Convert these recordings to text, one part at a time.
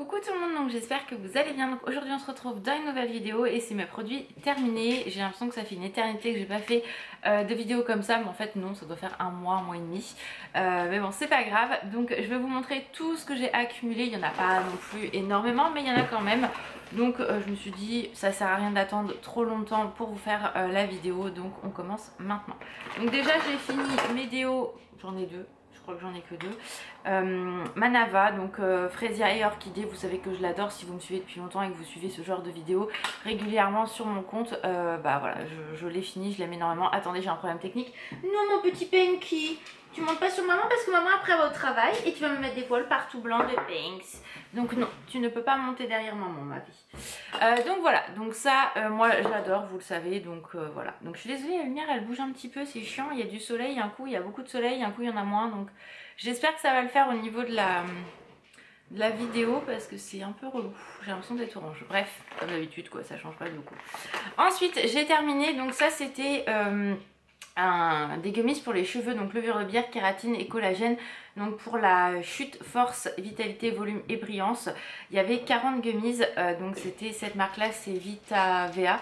Coucou tout le monde, donc j'espère que vous allez bien. Donc aujourd'hui on se retrouve dans une nouvelle vidéo et c'est mes produits terminés. J'ai l'impression que ça fait une éternité que j'ai pas fait de vidéo comme ça, mais en fait non, ça doit faire un mois et demi. Mais bon, c'est pas grave. Donc je vais vous montrer tout ce que j'ai accumulé. Il y en a pas non plus énormément, mais il y en a quand même. Donc je me suis dit ça sert à rien d'attendre trop longtemps pour vous faire la vidéo, donc on commence maintenant. Donc déjà j'ai fini mes déos, j'en ai deux. Je crois que j'en ai que deux. Manava, donc Fresia et Orchidée, vous savez que je l'adore si vous me suivez depuis longtemps et que vous suivez ce genre de vidéos régulièrement sur mon compte. Bah voilà, je l'ai fini, je l'aime énormément. Attendez, j'ai un problème technique. Non mon petit Pinky, tu montes pas sur maman parce que maman après va au travail et tu vas me mettre des poils partout blancs de Pinks. Donc non, tu ne peux pas monter derrière maman ma vie. Donc voilà, donc ça moi j'adore, vous le savez, donc voilà. Donc je suis désolée, la lumière elle bouge un petit peu, c'est chiant, il y a du soleil, un coup il y a beaucoup de soleil, un coup il y en a moins, donc j'espère que ça va le faire au niveau de la vidéo parce que c'est un peu relou, j'ai l'impression d'être orange. Bref, comme d'habitude quoi, ça change pas beaucoup. Ensuite j'ai terminé, donc ça c'était des gummies pour les cheveux, donc levure de bière, kératine et collagène, donc pour la chute, force, vitalité, volume et brillance. Il y avait 40 gummies, donc c'était cette marque là, c'est Vita VA.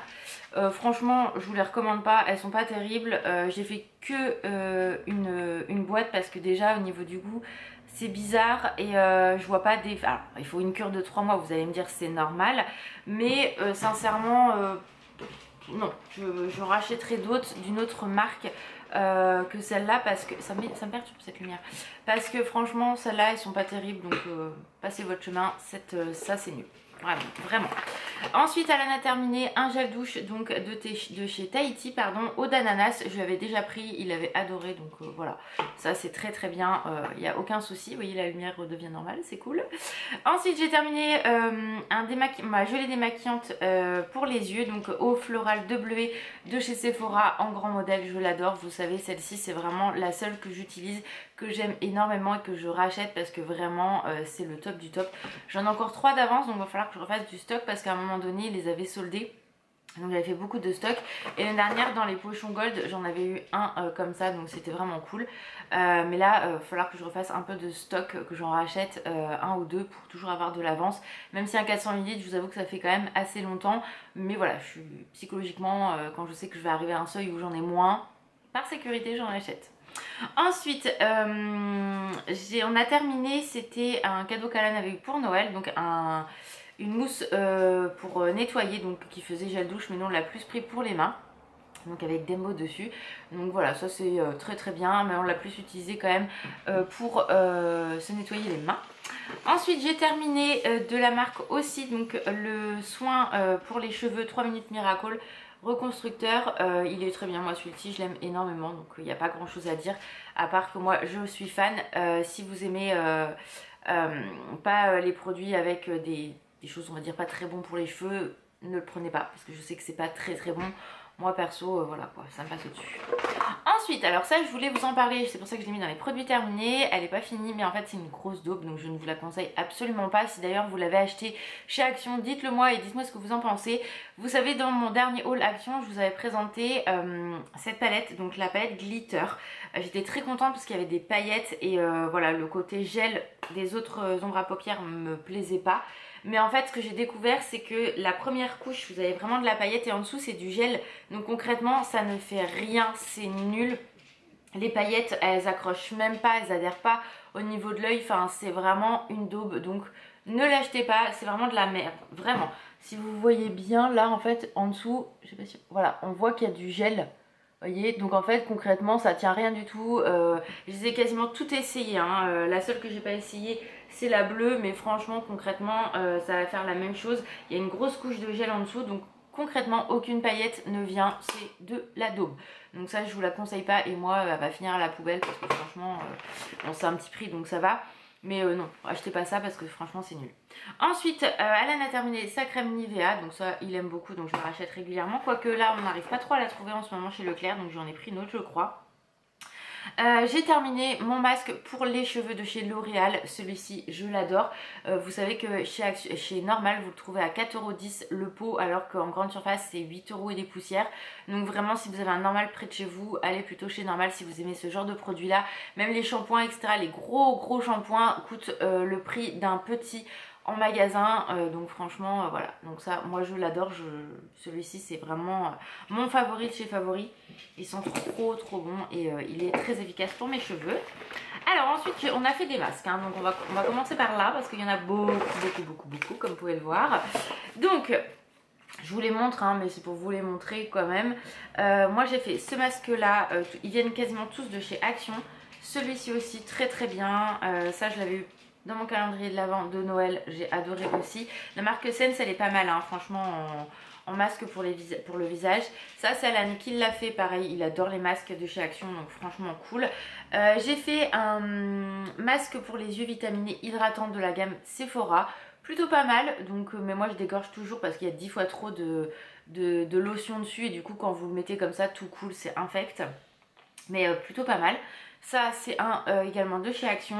Franchement je vous les recommande pas, elles sont pas terribles. J'ai fait que une boîte parce que déjà au niveau du goût c'est bizarre et je vois pas des... Alors, il faut une cure de 3 mois, vous allez me dire c'est normal, mais sincèrement non, je rachèterai d'autres d'une autre marque que celle-là parce que ça me perturbe cette lumière. Parce que franchement, celles-là, elles sont pas terribles, donc passez votre chemin. Ça, c'est nul. Vraiment, vraiment. Ensuite, Alan a terminé un gel douche donc de chez Tahiti, pardon, eau d'ananas. Je l'avais déjà pris, il avait adoré, donc voilà. Ça, c'est très très bien. Il n'y a aucun souci. Vous voyez, la lumière redevient normale, c'est cool. Ensuite, j'ai terminé ma gelée démaquillante pour les yeux, donc eau florale de bleuet de chez Sephora en grand modèle. Je l'adore. Vous savez, celle-ci, c'est vraiment la seule que j'utilise, que j'aime énormément et que je rachète parce que vraiment, c'est le top du top. J'en ai encore 3 d'avance, donc il va falloir que je refasse du stock parce qu'à un moment donné, ils les avaient soldés. Donc j'avais fait beaucoup de stock et l'année dernière dans les pochons gold j'en avais eu un comme ça, donc c'était vraiment cool. Mais là il va falloir que je refasse un peu de stock, que j'en rachète un ou deux pour toujours avoir de l'avance. Même si un 400 ml, je vous avoue que ça fait quand même assez longtemps. Mais voilà, je suis psychologiquement quand je sais que je vais arriver à un seuil où j'en ai moins, par sécurité j'en achète. Ensuite on a terminé, c'était un cadeau qu'Alan avait eu pour Noël, donc une mousse pour nettoyer, donc qui faisait gel douche, mais nous on l'a plus pris pour les mains, donc avec des mots dessus. Donc voilà, ça c'est très très bien, mais on l'a plus utilisé quand même pour se nettoyer les mains. Ensuite j'ai terminé de la marque aussi, donc le soin pour les cheveux 3 minutes Miracle reconstructeur. Il est très bien, moi celui-ci je l'aime énormément, donc il n'y a pas grand chose à dire à part que moi je suis fan. Si vous aimez pas les produits avec des choses on va dire pas très bons pour les cheveux, ne le prenez pas parce que je sais que c'est pas très très bon. Moi perso voilà quoi, ça me passe au dessus. Ensuite, alors ça je voulais vous en parler, c'est pour ça que je l'ai mis dans les produits terminés. Elle est pas finie mais en fait c'est une grosse daube, donc je ne vous la conseille absolument pas. Si d'ailleurs vous l'avez acheté chez Action, dites-le moi et dites-moi ce que vous en pensez. Vous savez, dans mon dernier haul Action, je vous avais présenté cette palette, donc la palette Glitter. J'étais très contente parce qu'il y avait des paillettes et voilà, le côté gel des autres ombres à paupières me plaisait pas. Mais en fait ce que j'ai découvert c'est que la première couche vous avez vraiment de la paillette et en dessous c'est du gel. Donc concrètement ça ne fait rien, c'est nul. Les paillettes elles accrochent même pas, elles adhèrent pas au niveau de l'œil. Enfin c'est vraiment une daube, donc ne l'achetez pas, c'est vraiment de la merde, vraiment. Si vous voyez bien là en fait en dessous, je sais pas si... voilà, on voit qu'il y a du gel. Voyez, donc en fait concrètement ça tient rien du tout. Je les ai quasiment toutes essayées hein. La seule que j'ai pas essayée c'est la bleue, mais franchement concrètement ça va faire la même chose. Il y a une grosse couche de gel en dessous, donc concrètement aucune paillette ne vient, c'est de la daube. Donc ça je vous la conseille pas et moi elle va finir à la poubelle parce que franchement bon, c'est un petit prix donc ça va. Mais non, achetez pas ça parce que franchement c'est nul. Ensuite, Alan a terminé sa crème Nivea, donc ça il aime beaucoup, donc je la rachète régulièrement. Quoique là on n'arrive pas trop à la trouver en ce moment chez Leclerc, donc j'en ai pris une autre je crois. J'ai terminé mon masque pour les cheveux de chez L'Oréal, celui-ci je l'adore. Vous savez que chez Normal vous le trouvez à 4,10€ le pot, alors qu'en grande surface c'est 8€ et des poussières. Donc vraiment si vous avez un Normal près de chez vous, allez plutôt chez Normal si vous aimez ce genre de produit là. Même les shampoings etc, les gros shampoings coûtent le prix d'un petit en magasin, donc franchement voilà, donc ça moi je l'adore, celui-ci c'est vraiment mon favori de chez Favori, ils sont trop bons et il est très efficace pour mes cheveux. Alors ensuite on a fait des masques, hein, donc on va commencer par là parce qu'il y en a beaucoup comme vous pouvez le voir. Donc je vous les montre, hein, mais c'est pour vous les montrer quand même. Moi j'ai fait ce masque là, ils viennent quasiment tous de chez Action. Celui-ci aussi très bien, ça je l'avais eu dans mon calendrier de l'Avent de Noël, j'ai adoré aussi. La marque Sense elle est pas mal, hein, franchement en masque pour le visage. Ça c'est Alan qui l'a fait, pareil, il adore les masques de chez Action, donc franchement cool. J'ai fait un masque pour les yeux vitaminé hydratant de la gamme Sephora. Plutôt pas mal, donc mais moi je dégorge toujours parce qu'il y a 10 fois trop de lotion dessus et du coup quand vous le mettez comme ça tout coule, c'est infect. Mais plutôt pas mal. Ça c'est un également de chez Action.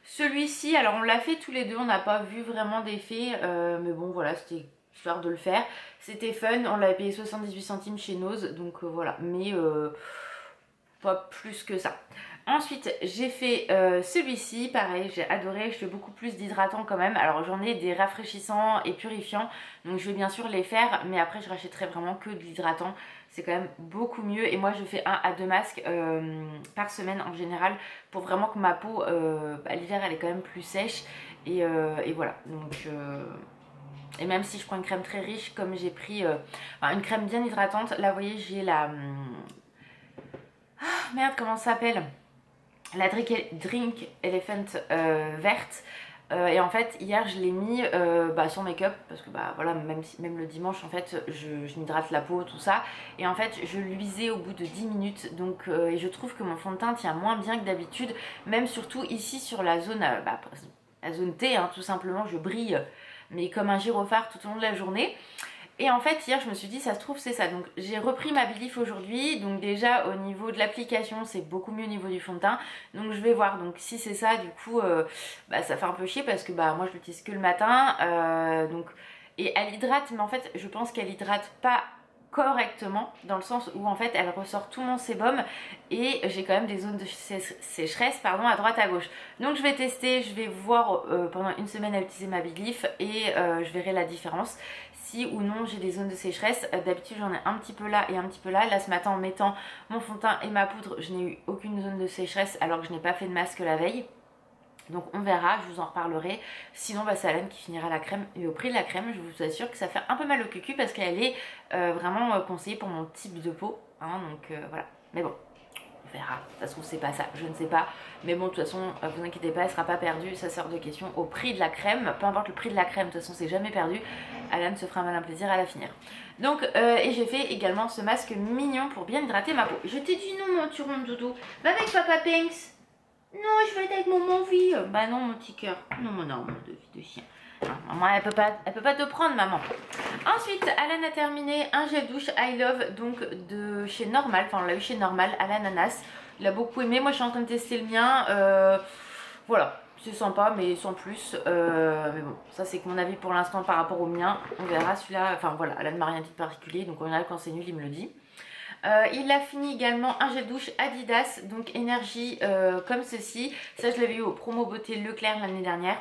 Celui-ci, alors on l'a fait tous les deux, on n'a pas vu vraiment d'effet, mais bon voilà, c'était histoire de le faire. C'était fun, on l'avait payé 78 centimes chez Nose, donc voilà, mais pas plus que ça. Ensuite j'ai fait celui-ci, pareil j'ai adoré, je fais beaucoup plus d'hydratant quand même. Alors j'en ai des rafraîchissants et purifiants, donc je vais bien sûr les faire, mais après je rachèterai vraiment que de l'hydratant. C'est quand même beaucoup mieux et moi je fais 1 à 2 masques par semaine en général pour vraiment que ma peau à l'hiver elle est quand même plus sèche et voilà. Donc et même si je prends une crème très riche comme j'ai pris une crème bien hydratante, là vous voyez j'ai la merde comment ça s'appelle, la Drink Elephant verte. Et en fait hier je l'ai mis sur make-up parce que voilà, même le dimanche en fait je m'hydrate la peau tout ça, et en fait je luisais au bout de 10 minutes, donc et je trouve que mon fond de teint tient moins bien que d'habitude, même surtout ici sur la zone la zone T, hein, tout simplement je brille mais comme un gyrophare tout au long de la journée. Et en fait hier je me suis dit ça se trouve c'est ça, donc j'ai repris ma Belif aujourd'hui, donc déjà au niveau de l'application c'est beaucoup mieux au niveau du fond de teint, donc je vais voir, donc si c'est ça du coup ça fait un peu chier parce que moi je l'utilise que le matin, donc et elle hydrate, mais en fait je pense qu'elle hydrate pas correctement dans le sens où en fait elle ressort tout mon sébum et j'ai quand même des zones de sécheresse à droite à gauche, donc je vais tester, je vais voir pendant une semaine à utiliser ma Belif et je verrai la différence si ou non j'ai des zones de sécheresse. D'habitude j'en ai un petit peu là et un petit peu là. Là ce matin en mettant mon fond de teint et ma poudre je n'ai eu aucune zone de sécheresse alors que je n'ai pas fait de masque la veille. Donc on verra, je vous en reparlerai. Sinon c'est Alan qui finira la crème. Et au prix de la crème, je vous assure que ça fait un peu mal au cucu parce qu'elle est vraiment conseillée pour mon type de peau, hein, donc voilà. Mais bon, on verra, ça se trouve c'est pas ça, je ne sais pas. Mais bon de toute façon, vous inquiétez pas, elle sera pas perdue, ça sort de question. Au prix de la crème, peu importe le prix de la crème, de toute façon c'est jamais perdu. Alan se fera un malin plaisir à la finir. Donc et j'ai fait également ce masque mignon pour bien hydrater ma peau. Je t'ai dit non mon turon doudou, va avec Papa Pinks. Non, je vais être avec maman vie. Bah non mon petit cœur, non mon amour de chien. Non, maman elle peut pas te prendre maman. Ensuite Alan a terminé un gel douche I Love, donc de chez Normal, enfin on l'a eu chez Normal à l'ananas. Il a beaucoup aimé, moi je suis en train de tester le mien, voilà, c'est sympa mais sans plus, mais bon ça c'est que mon avis pour l'instant par rapport au mien, on verra. Celui-là, enfin voilà, Alan m'a rien dit de particulier, donc en général quand c'est nul il me le dit. Il a fini également un gel douche Adidas, donc énergie comme ceci. Ça je l'avais eu au promo beauté Leclerc l'année dernière,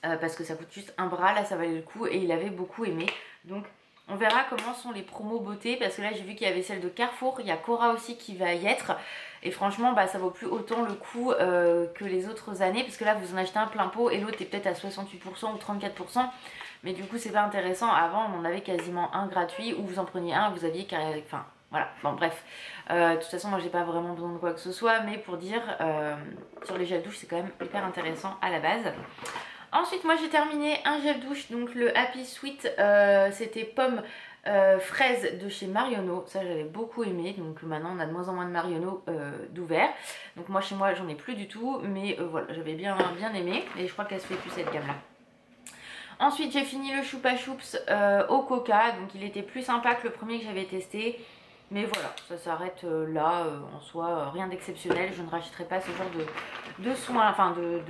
parce que ça coûte juste un bras, là ça valait le coup et il avait beaucoup aimé. Donc on verra comment sont les promos beauté, parce que là j'ai vu qu'il y avait celle de Carrefour, il y a Cora aussi qui va y être. Et franchement ça vaut plus autant le coup que les autres années, parce que là vous en achetez un plein pot et l'autre est peut-être à 68% ou 34%. Mais du coup c'est pas intéressant. Avant on en avait quasiment un gratuit, ou vous en preniez un, vous aviez enfin voilà, bon bref, de toute façon moi j'ai pas vraiment besoin de quoi que ce soit, mais pour dire sur les gels douche c'est quand même hyper intéressant à la base. Ensuite moi j'ai terminé un gel douche, donc le Happy Sweet, c'était pomme fraise de chez Marionneau. Ça j'avais beaucoup aimé, donc maintenant on a de moins en moins de Marionneau d'ouvert. Donc moi chez moi j'en ai plus du tout, mais voilà, j'avais bien aimé et je crois qu'elle se fait plus cette gamme là. Ensuite j'ai fini le Choupa Choups au coca, donc il était plus sympa que le premier que j'avais testé. Mais voilà, ça s'arrête là, en soi, rien d'exceptionnel. Je ne rachèterai pas ce genre de soins, enfin de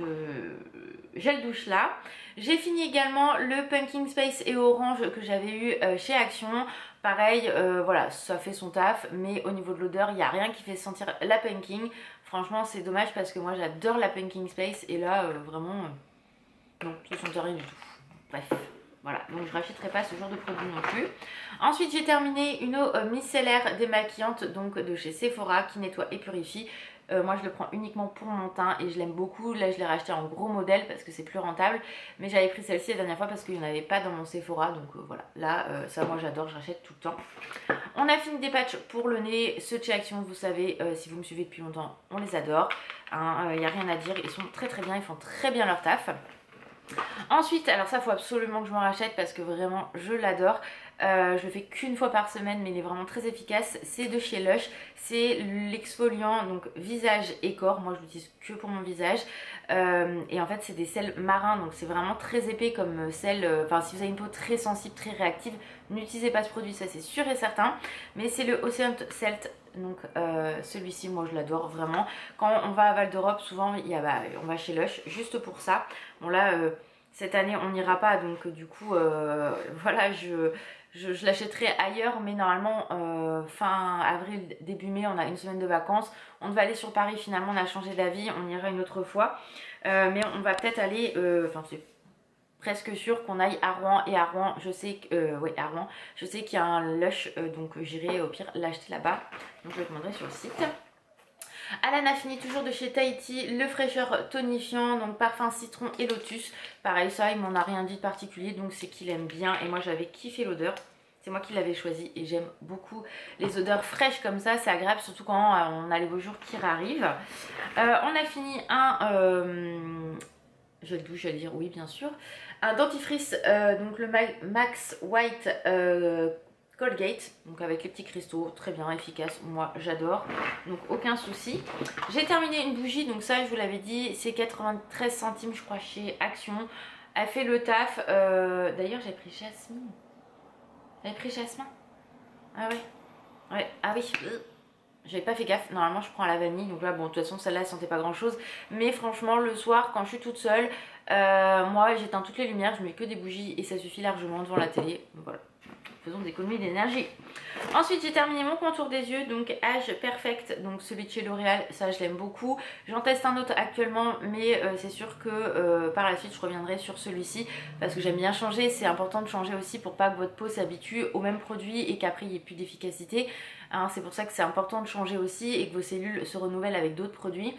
gel douche là. J'ai fini également le Pumpkin Spice et Orange que j'avais eu chez Action. Pareil, voilà, ça fait son taf, mais au niveau de l'odeur, il n'y a rien qui fait sentir la pumpkin. Franchement, c'est dommage parce que moi j'adore la Pumpkin Spice et là, vraiment, non, ça ne sent rien du tout. Bref. Voilà, donc je rachèterai pas ce genre de produit non plus. Ensuite, j'ai terminé une eau micellaire démaquillante donc de chez Sephora qui nettoie et purifie. Moi, je le prends uniquement pour mon teint et je l'aime beaucoup. Là, je l'ai racheté en gros modèle parce que c'est plus rentable. Mais j'avais pris celle-ci la dernière fois parce qu'il n'y en avait pas dans mon Sephora. Donc voilà, là, ça, moi, j'adore, je rachète tout le temps. On a fini des patchs pour le nez. Ceux de chez Action, vous savez, si vous me suivez depuis longtemps, on les adore. Il n'y a rien à dire, ils sont très très bien, ils font très bien leur taf. Ensuite, alors ça faut absolument que je m'en rachète parce que vraiment je l'adore. Je le fais qu'une fois par semaine mais il est vraiment très efficace. C'est de chez Lush, c'est l'exfoliant donc visage et corps. Moi je l'utilise que pour mon visage et en fait c'est des sels marins donc c'est vraiment très épais comme sel. Enfin si vous avez une peau très sensible, très réactive, n'utilisez pas ce produit, ça c'est sûr et certain. Mais c'est le Ocean Salt. Donc celui-ci moi je l'adore vraiment. Quand on va à Val d'Europe souvent on va chez Lush juste pour ça. Bon là cette année on n'ira pas donc du coup voilà je l'achèterai ailleurs. Mais normalement fin avril début mai on a une semaine de vacances. On devait aller sur Paris, finalement on a changé d'avis, on ira une autre fois. Mais on va peut-être aller, enfin c'est presque sûr qu'on aille à Rouen, et à Rouen je sais que ouais, à Rouen je sais qu'il y a un Lush donc j'irai au pire l'acheter là-bas, donc je le demanderai sur le site. Alan a fini toujours de chez Tahiti le fraîcheur tonifiant donc parfum citron et lotus. Pareil, ça il m'en a rien dit de particulier donc c'est qu'il aime bien et moi j'avais kiffé l'odeur. C'est moi qui l'avais choisi et j'aime beaucoup les odeurs fraîches comme ça, c'est agréable surtout quand on a les beaux jours qui arrivent. On a fini un gel douche, j'allais dire, oui bien sûr. Un dentifrice, donc le Max White Colgate, donc avec les petits cristaux, très bien, efficace, moi j'adore, donc aucun souci. J'ai terminé une bougie, donc ça je vous l'avais dit, c'est 93 centimes je crois chez Action. Elle fait le taf, d'ailleurs j'ai pris Jasmine. J'avais pris Jasmin. Ah ouais, ouais, ah oui. J'avais pas fait gaffe, normalement je prends la vanille, donc là bon de toute façon celle-là elle sentait pas grand chose. Mais franchement le soir quand je suis toute seule, moi j'éteins toutes les lumières, je mets que des bougies et ça suffit largement devant la télé. Donc voilà, faisons des économies d'énergie. Ensuite j'ai terminé mon contour des yeux, donc Age Perfect, donc celui de chez L'Oréal, ça je l'aime beaucoup. J'en teste un autre actuellement mais c'est sûr que par la suite je reviendrai sur celui-ci parce que j'aime bien changer. C'est important de changer aussi pour pas que votre peau s'habitue au même produit et qu'après il n'y ait plus d'efficacité. Hein, c'est pour ça que c'est important de changer aussi et que vos cellules se renouvellent avec d'autres produits.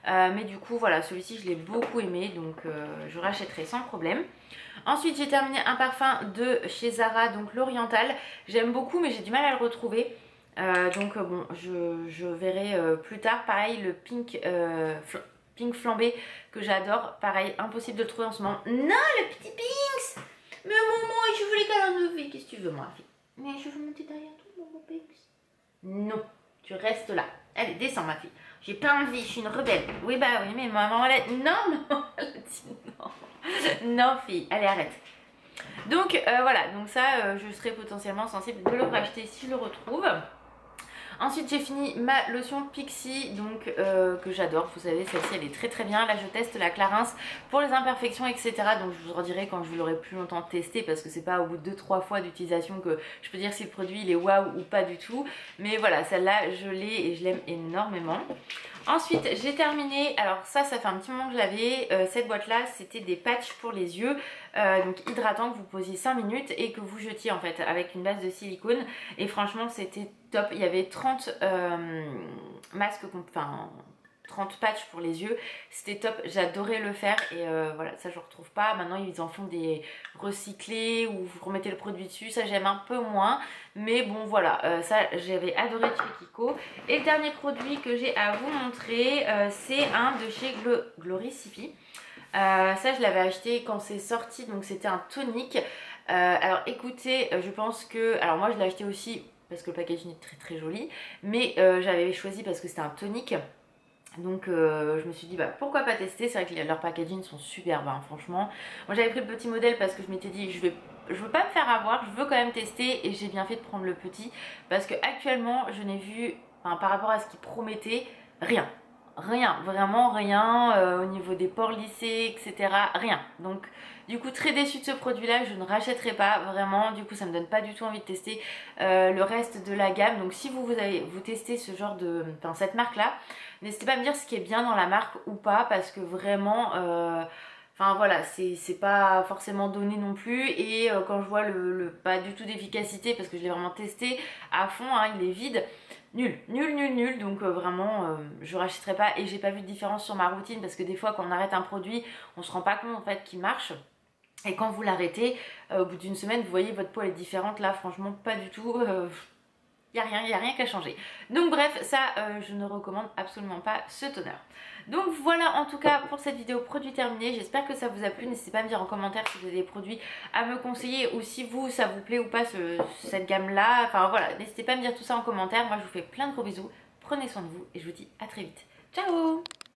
Mais du coup voilà, celui-ci je l'ai beaucoup aimé donc je rachèterai sans problème. Ensuite j'ai terminé un parfum de chez Zara, donc l'Oriental. J'aime beaucoup mais j'ai du mal à le retrouver. Donc bon je verrai plus tard. Pareil le Pink Flambé que j'adore. Pareil impossible de le trouver en ce moment. Non le petit Pinks. Mais maman je voulais qu'elle enlever. Qu'est-ce que tu veux moi fille? Mais je veux monter derrière toi mon Pinks. Non, tu restes là. Allez, descends ma fille. J'ai pas envie, je suis une rebelle. Oui, bah oui, mais maman, elle a... Non, non, elle a dit non. Non, fille, allez, arrête. Donc, voilà, donc ça, je serais potentiellement sensible de le racheter si je le retrouve. Ensuite j'ai fini ma lotion Pixi donc que j'adore, vous savez celle-ci elle est très très bien. Là je teste la Clarins pour les imperfections etc. Donc je vous redirai quand je l'aurai plus longtemps testé parce que c'est pas au bout de 2-3 fois d'utilisation que je peux dire si le produit il est waouh ou pas du tout. Mais voilà celle-là je l'ai et je l'aime énormément. Ensuite j'ai terminé, alors ça fait un petit moment que je l'avais, cette boîte là c'était des patchs pour les yeux, donc hydratants que vous posiez 5 minutes et que vous jetiez en fait avec une base de silicone et franchement c'était top. Il y avait 30 masques, enfin 30 patchs pour les yeux, c'était top, j'adorais le faire et voilà ça je retrouve pas. Maintenant ils en font des recyclés où vous remettez le produit dessus, ça j'aime un peu moins mais bon voilà ça j'avais adoré chez Kiko. Et le dernier produit que j'ai à vous montrer c'est un de chez Gloricipi. Ça je l'avais acheté quand c'est sorti donc c'était un tonique. Alors écoutez je pense que, alors moi je l'ai acheté aussi parce que le packaging est très très joli mais j'avais choisi parce que c'était un tonique. Donc je me suis dit bah pourquoi pas tester. C'est vrai que leurs packaging sont superbes hein, franchement. Moi j'avais pris le petit modèle parce que je m'étais dit je veux pas me faire avoir, je veux quand même tester et j'ai bien fait de prendre le petit parce que actuellement je n'ai vu par rapport à ce qu'ils promettaient rien. Rien, vraiment rien au niveau des pores lissés etc. Rien. Donc du coup très déçue de ce produit là, je ne rachèterai pas vraiment. Du coup ça me donne pas du tout envie de tester le reste de la gamme. Donc si vous testez ce genre de, cette marque là, n'hésitez pas à me dire ce qui est bien dans la marque ou pas parce que vraiment Enfin voilà, c'est pas forcément donné non plus. Et quand je vois le pas du tout d'efficacité, parce que je l'ai vraiment testé à fond, hein, il est vide. Nul, nul, nul, nul. Donc vraiment, je rachèterai pas. Et j'ai pas vu de différence sur ma routine, parce que des fois quand on arrête un produit, on se rend pas compte en fait qu'il marche. Et quand vous l'arrêtez, au bout d'une semaine, vous voyez votre peau elle est différente. Là franchement pas du tout. Il n'y a rien qu'à changer. Donc bref, ça, je ne recommande absolument pas ce toner. Donc voilà en tout cas pour cette vidéo produit terminé. J'espère que ça vous a plu. N'hésitez pas à me dire en commentaire si vous avez des produits à me conseiller ou si vous, ça vous plaît ou pas cette gamme-là. Enfin voilà, n'hésitez pas à me dire tout ça en commentaire. Moi, je vous fais plein de gros bisous. Prenez soin de vous et je vous dis à très vite. Ciao!